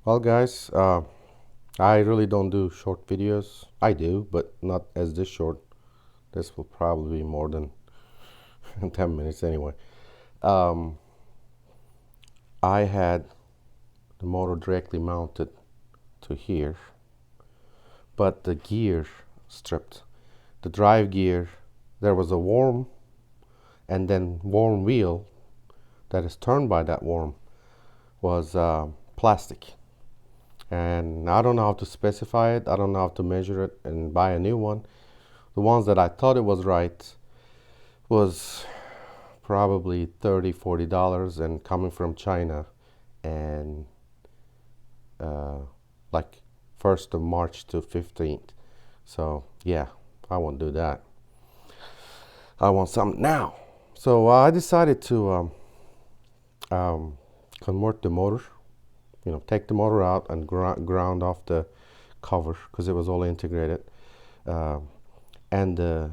Well, guys, I really don't do short videos. I do, but not as this short. This will probably be more than 10 minutes anyway. Um, I had the motor directly mounted to here, but the gear stripped. The drive gear, there was a worm and then worm wheel that is turned by that worm was plastic. And I don't know how to specify it. I don't know how to measure it and buy a new one. The ones that I thought it was right was probably $30-40 and coming from China and uh, like 1st of March to 15th. So yeah, I won't do that. I want something now. So I decided to um, convert the motor, take the motor out and ground off the cover because it was all integrated. Um, and the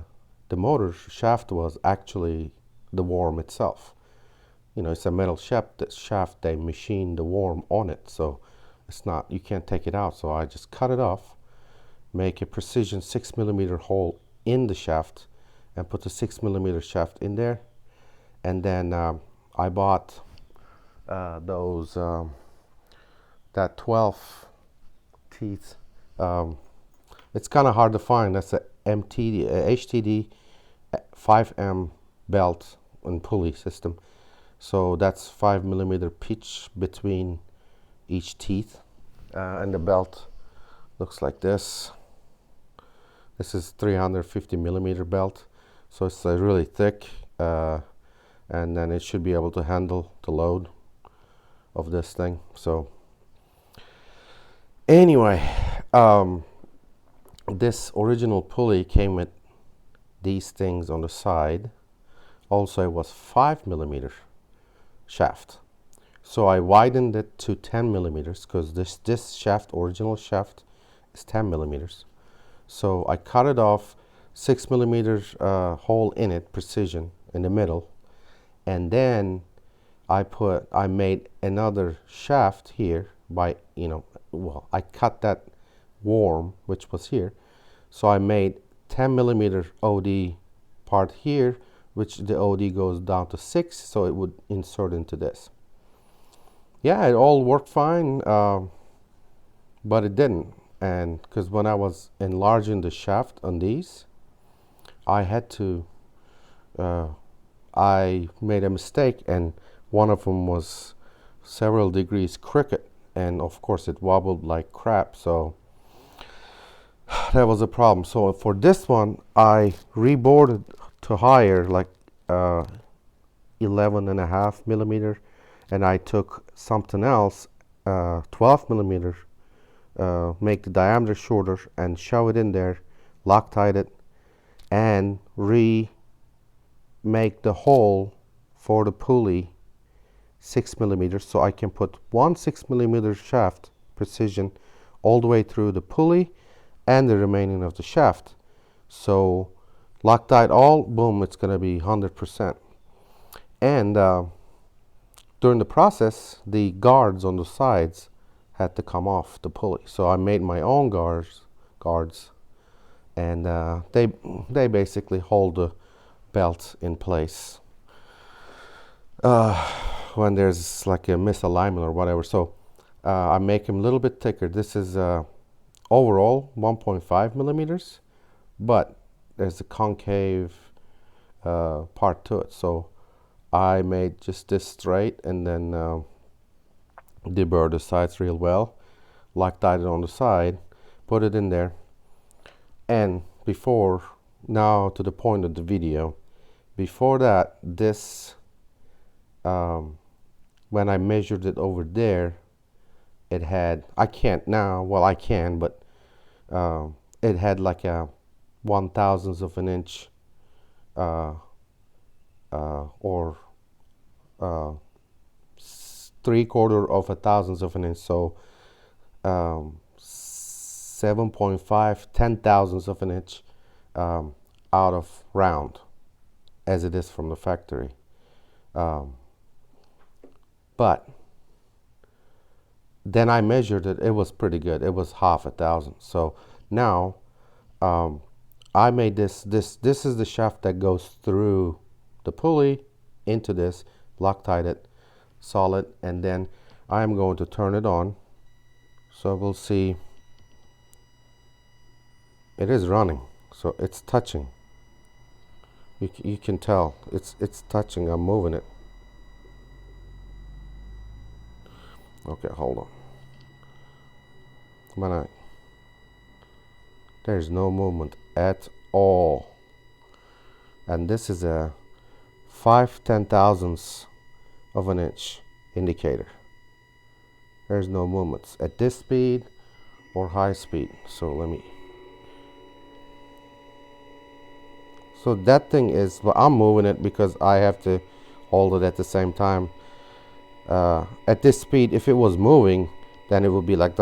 motor shaft was actually the worm itself. It's a metal shaft. That shaft they machined the worm on it, so it's not, you can't take it out. So I just cut it off, make a precision 6 millimeter hole in the shaft, and put the 6 millimeter shaft in there. And then I bought those that 12 teeth. Um, it's kind of hard to find. That's a MTD, HTD 5M belt and pulley system. So that's 5 millimeter pitch between each teeth, and the belt looks like this. This is 350 millimeter belt, so it's really thick, and then it should be able to handle the load of this thing. So anyway, this original pulley came with these things on the side. Also, it was 5 millimeter shaft. So I widened it to 10 millimeters because this shaft, original shaft, is 10 millimeters. So I cut it off, 6 millimeters hole in it, precision in the middle, and then I made another shaft here by I cut that worm which was here, so I made 10 millimeter OD part here, which the OD goes down to 6, so it would insert into this. Yeah, it all worked fine, but it didn't. And because when I was enlarging the shaft on these, I had to, I made a mistake, and one of them was several degrees crooked, and of course it wobbled like crap. So that was a problem. So for this one, I reboarded to higher, like 11.5 millimeter, and I took something else, 12 millimeter, make the diameter shorter and shove it in there, Loctite it, and remake the hole for the pulley 6 millimeters, so I can put one 6 millimeter shaft precision all the way through the pulley and the remaining of the shaft. So Loctite all, boom, it's going to be 100%. And during the process, the guards on the sides had to come off the pulley. So I made my own guards, and they basically hold the belt in place when there's like a misalignment or whatever. So I make them a little bit thicker. This is overall 1.5 millimeters, but there's a concave part to it. So I made just this straight, and then deburred the sides real well, Loctite it on the side, put it in there. And before, now to the point of the video, before that, this when I measured it over there, it had, I can't now, well I can, but it had like a 1/1000th of an inch or 3/4 of a thousandth of an inch, so 7.5 10,000ths of an inch out of round, as it is from the factory. But then I measured it. It was pretty good. It was half 1,000. So now I made this. This is the shaft that goes through the pulley into this, Loctite it solid, and then I'm going to turn it on. So we'll see. It is running, so it's touching. You can tell it's touching. I'm moving it. Okay, hold on. There's no movement at all, and this is a 5/10,000ths of an inch indicator. There's no movements at this speed or high speed. So let me. So that thing is, well, I'm moving it because I have to hold it at the same time. At this speed, if it was moving, then it would be like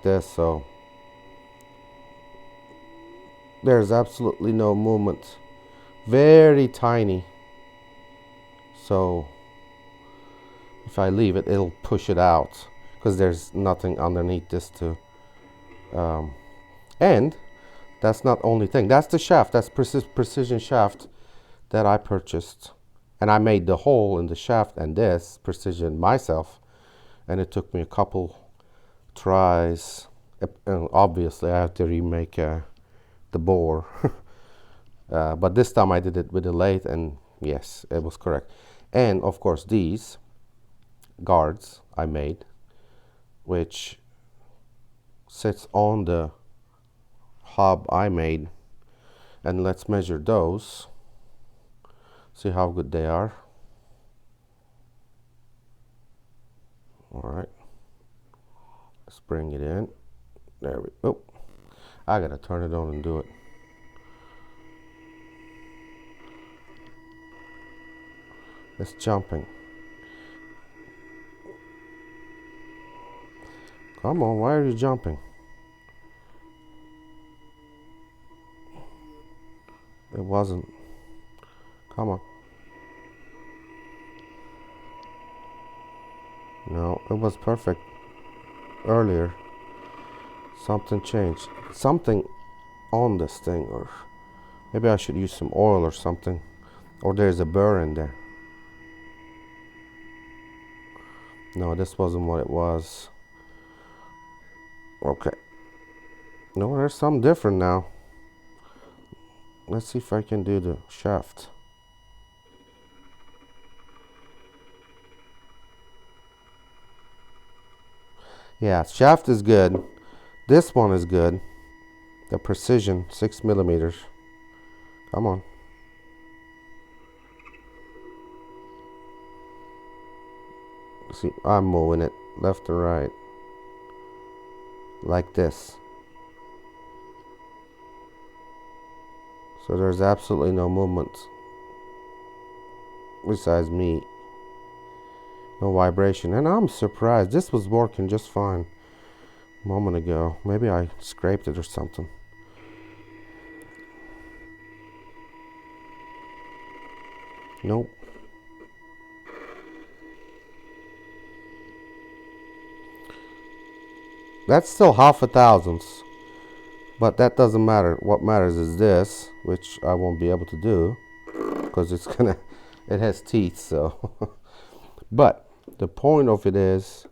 this. So there's absolutely no movement. Very tiny. So if I leave it, it'll push it out because there's nothing underneath this to. And that's not only thing. That's the shaft. That's precision shaft that I purchased. And I made the hole in the shaft and this precision myself. And it took me a couple tries. And obviously, I have to remake the bore. But this time I did it with a lathe, and yes, it was correct. And of course, these guards I made, which sits on the hub I made. And let's measure those. See how good they are. All right. Let's bring it in. There we go. I gotta turn it on and do it. It's jumping. Come on, why are you jumping? It wasn't. Come on. No, it was perfect earlier. Something changed. Something on this thing, or maybe I should use some oil or something. Or there's a burr in there. No, this wasn't what it was. Okay. No, there's something different now. Let's see if I can do the shaft. Yeah, shaft is good. This one is good. The precision, 6 millimeters. Come on. See, I'm moving it left and right. Like this. So there's absolutely no movement. Besides me. No vibration. And I'm surprised. This was working just fine a moment ago. Maybe I scraped it or something. Nope. That's still half 1,000ths. But that doesn't matter. What matters is this, which I won't be able to do because it has teeth, so. But the point of it is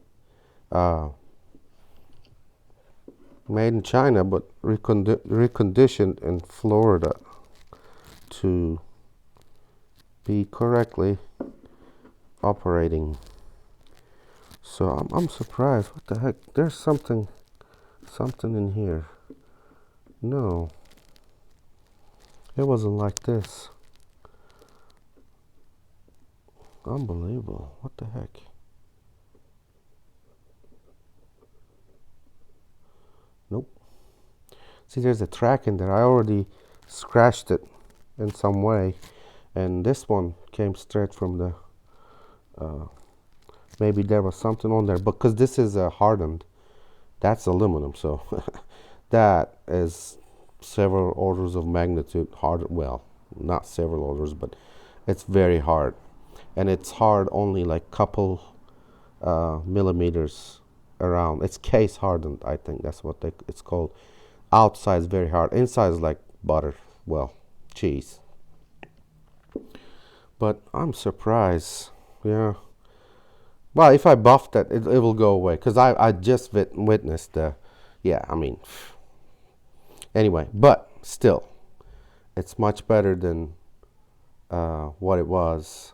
made in China, but reconditioned in Florida to be correctly operating. So I'm surprised. What the heck? There's something in here. No, it wasn't like this. Unbelievable. What the heck? Nope. See, there's a track in there. I already scratched it in some way, and this one came straight from the maybe there was something on there, because this is hardened. That's aluminum, so that is several orders of magnitude harder. Well, not several orders, but it's very hard. And it's hard only like couple millimeters around. It's case hardened, I think that's what it's called. Outside is very hard, inside is like butter, well, cheese. But I'm surprised. Yeah. Well, if I buff that, it will go away. Because I just witnessed the, yeah, I mean, anyway. But still, it's much better than what it was.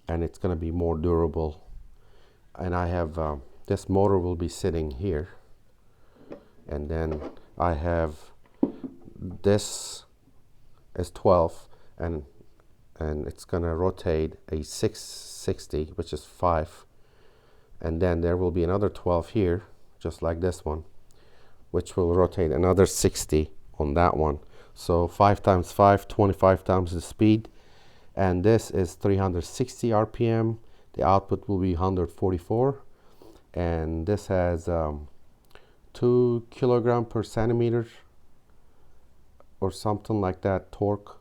And it's going to be more durable. And I have, this motor will be sitting here. And then I have, this is 12. And it's going to rotate a 660, which is 5. And then there will be another 12 here, just like this one, which will rotate another 60 on that one. So 5 times 5, 25 times the speed. And this is 360 RPM. The output will be 144. And this has 2 kilogram per centimeter or something like that torque.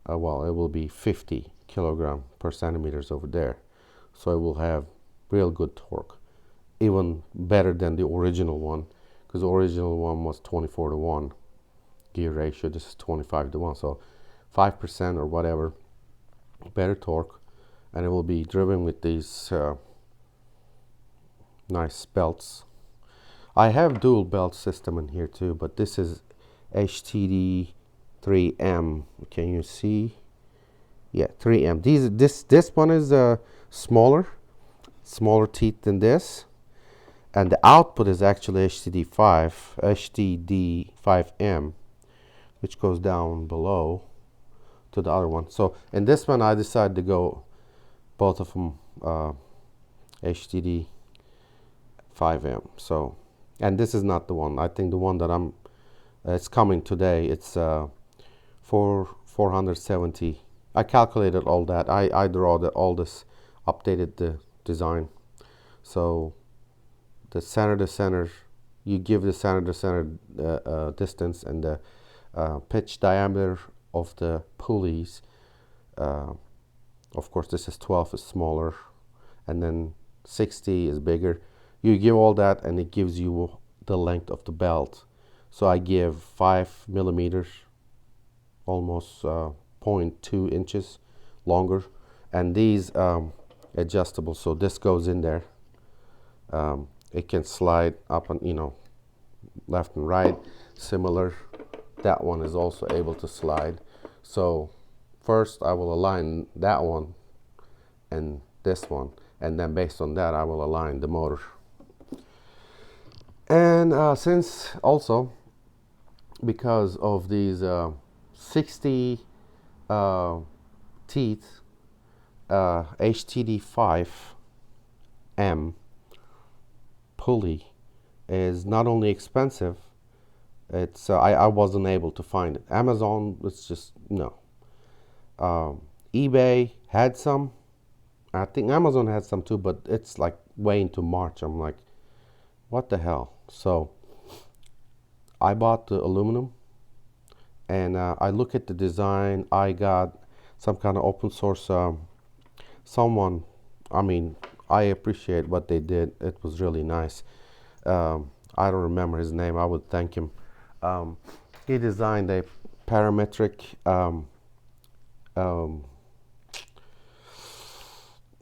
Well, it will be 50 kilogram per centimeters over there. So it will have real good torque, even better than the original one, because the original one was 24:1 gear ratio. This is 25:1, so 5% or whatever better torque, and it will be driven with these nice belts. I have dual belt system in here too, but this is HTD 3M. Can you see? Yeah, 3M. This one is smaller teeth than this, and the output is actually HTD5M, which goes down below to the other one. So in this one, I decided to go both of them HTD5M. So, and this is not the one. I think the one that it's coming today. It's 470. I calculated all that. I draw all this, updated the design. So the center to center, you give the center to center distance and the pitch diameter of the pulleys. Of course, this is 12 is smaller, and then 60 is bigger. You give all that, and it gives you the length of the belt. So I give 5 millimeters, almost 0.2 inches longer, and these adjustable. So this goes in there. It can slide up and left and right. Similar, that one is also able to slide. So first I will align that one and this one, and then based on that I will align the motor. And since also because of these 60 teeth HTD5M pulley is not only expensive, it's I wasn't able to find it. Amazon, it's just no. eBay had some. I think Amazon had some too, but it's like way into March. I'm like, what the hell? So I bought the aluminum, and I look at the design. I got some kind of open source. Someone, I mean, I appreciate what they did. It was really nice. I don't remember his name. I would thank him. He designed a parametric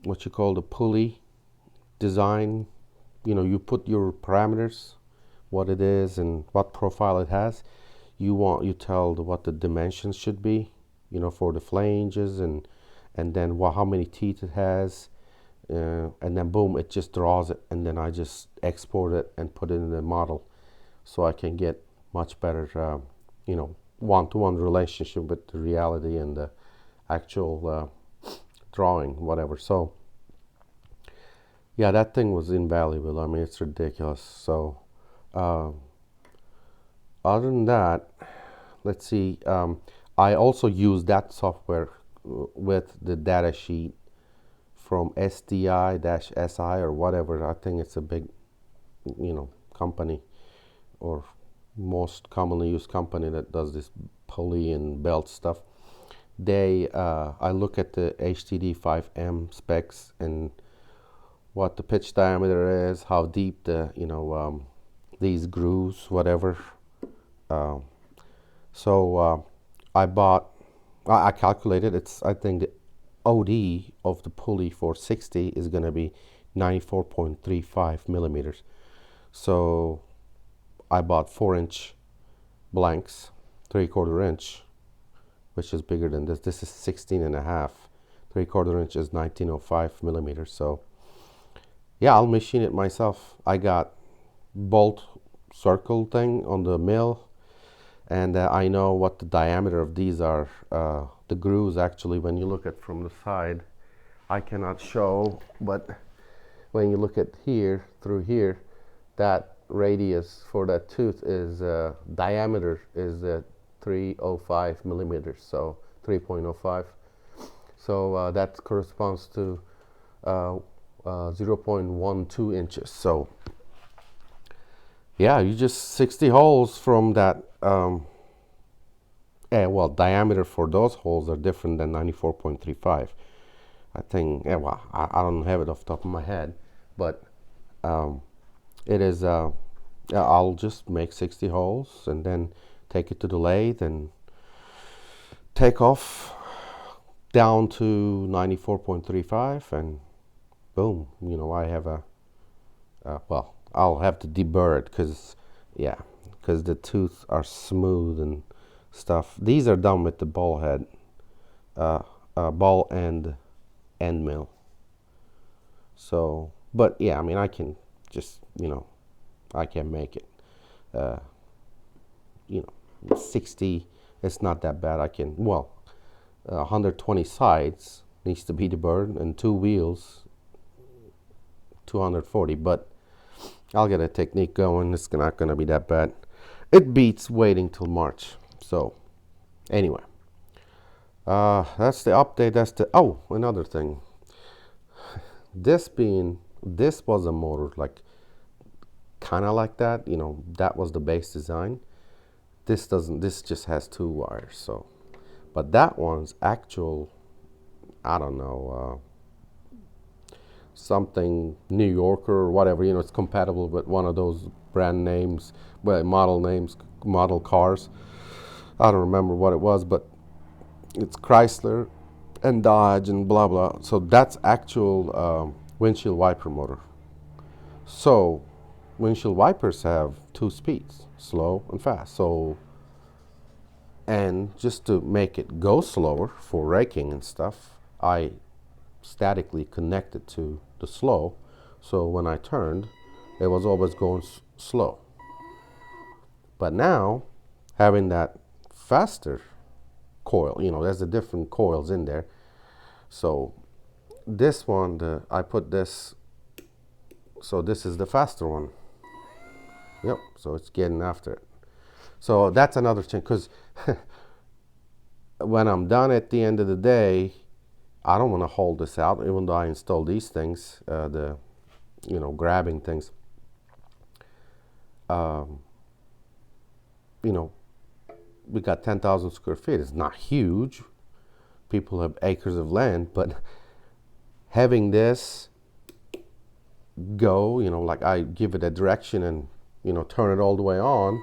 what you call the pulley design. You put your parameters, what it is and what profile it has. You tell what the dimensions should be, for the flanges, and then how many teeth it has, and then boom, it just draws it, and then I just export it and put it in the model, so I can get much better one-to-one relationship with the reality and the actual drawing, whatever. So yeah, that thing was invaluable. I mean, it's ridiculous. So other than that, let's see, I also use that software with the data sheet from SDI-SI or whatever. I think it's a big company, or most commonly used company that does this pulley and belt stuff. I look at the HTD5M specs, and what the pitch diameter is, how deep the these grooves, whatever. Um, so I calculated. It's I think the OD of the pulley for 60 is going to be 94.35 millimeters. So I bought 4-inch blanks, 3/4 inch, which is bigger than this. This is 16 and a half. 3/4 inch is 1905 millimeters. So yeah, I'll machine it myself. I got bolt circle thing on the mill, and I know what the diameter of these are. The grooves, actually, when you look at from the side, I cannot show, but when you look at here, through here, that radius for that tooth is diameter is 305 millimeters, so 3.05. So that corresponds to 0.12 inches. So yeah, you just 60 holes from that. Well, diameter for those holes are different than 94.35. I think, well, I don't have it off the top of my head, but it is, I'll just make 60 holes and then take it to the lathe and take off down to 94.35, and boom, I have well, I'll have to deburr it because the tooth are smooth and stuff. These are done with the ball head, ball end mill. So, but yeah, I mean, I can just, I can make it. 60, it's not that bad. I can, well, 120 sides needs to be deburred, and 2 wheels, 240, but I'll get a technique going. It's not going to be that bad. It beats waiting till March. So anyway, that's the update. That's the, oh, another thing. This was a motor like kind of like that, that was the base design. This doesn't, this just has 2 wires. So, but that one's actual, I don't know, something New Yorker or whatever, it's compatible with one of those brand names, well, model names, model cars. I don't remember what it was, but it's Chrysler and Dodge and blah blah. So that's actual windshield wiper motor. So windshield wipers have 2 speeds, slow and fast. So, and just to make it go slower for raking and stuff, I statically connected to the slow, so when I turned, it was always going slow. But now, having that faster coil, there's the different coils in there. So this one, I put this, so this is the faster one. Yep, so it's getting after it. So that's another thing, because when I'm done at the end of the day, I don't want to hold this out, even though I installed these things, the grabbing things. We got 10,000 square feet. It's not huge. People have acres of land, but having this go, like I give it a direction and, turn it all the way on.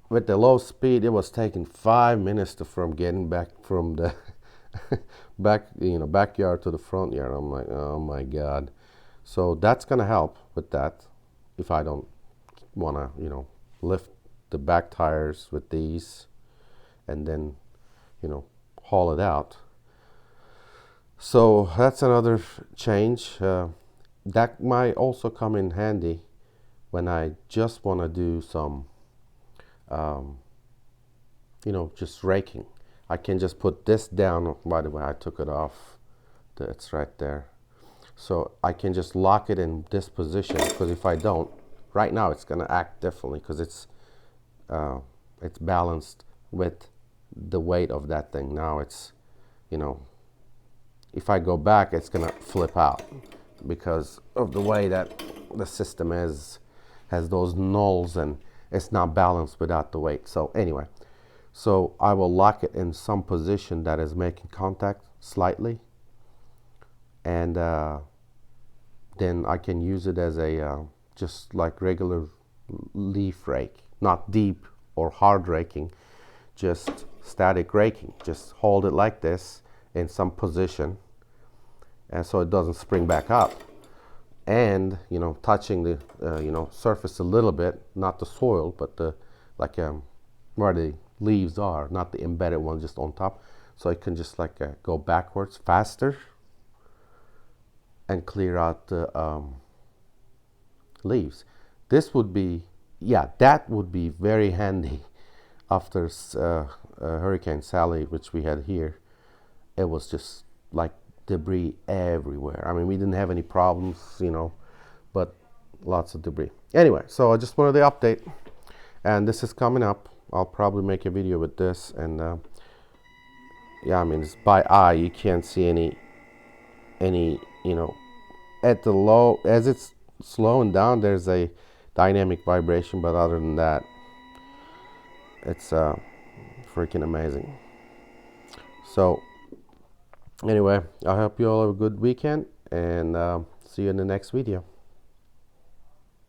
With the low speed, it was taking 5 minutes from getting back from the backyard to the front yard. I'm like, oh my God. So that's gonna help with that if I don't wanna, lift the back tires with these and then, haul it out. So that's another change. That might also come in handy when I just want to do some, just raking. I can just put this down. By the way, I took it off. It's right there. So I can just lock it in this position, because if I don't, right now it's going to act differently because it's balanced with the weight of that thing. Now it's, if I go back, it's going to flip out because of the way that the system has those nulls, and it's not balanced without the weight. So anyway, so I will lock it in some position that is making contact slightly, and then I can use it as a just like regular leaf rake, not deep or hard raking, just static raking. Just hold it like this in some position, and so it doesn't spring back up, and touching the surface a little bit, not the soil, but the like where the leaves are, not the embedded one just on top, so it can just like go backwards faster and clear out the leaves. This would be, yeah, that would be very handy after Hurricane Sally, which we had here. It was just like debris everywhere. I mean, we didn't have any problems, but lots of debris. Anyway, so I just wanted to update, and this is coming up. I'll probably make a video with this, and yeah, I mean, it's by eye. You can't see any, at the low, as it's slowing down, there's a dynamic vibration, but other than that, it's freaking amazing. So anyway, I hope you all have a good weekend, and see you in the next video.